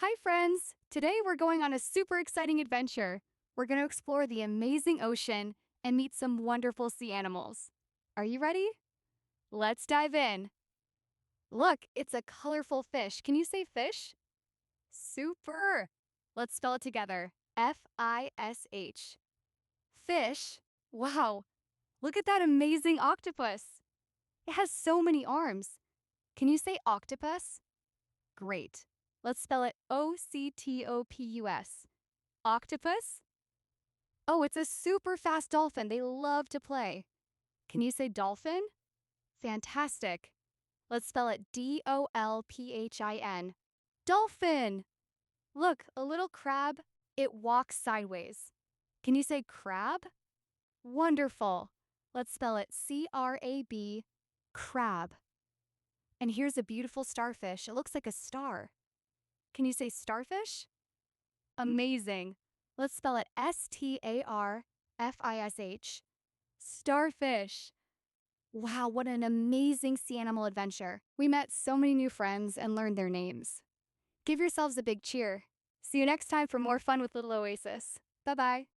Hi, friends! Today we're going on a super exciting adventure. We're going to explore the amazing ocean and meet some wonderful sea animals. Are you ready? Let's dive in. Look, it's a colorful fish. Can you say fish? Super! Let's spell it together. Fish. Fish? Wow! Look at that amazing octopus. It has so many arms. Can you say octopus? Great. Let's spell it Octopus. Octopus? Oh, it's a super fast dolphin. They love to play. Can you say dolphin? Fantastic. Let's spell it Dolphin. Dolphin! Look, a little crab. It walks sideways. Can you say crab? Wonderful. Let's spell it Crab. Crab. And here's a beautiful starfish. It looks like a star. Can you say starfish? Amazing. Let's spell it Starfish. Starfish. Wow, what an amazing sea animal adventure. We met so many new friends and learned their names. Give yourselves a big cheer. See you next time for more fun with Little Oasis. Bye bye.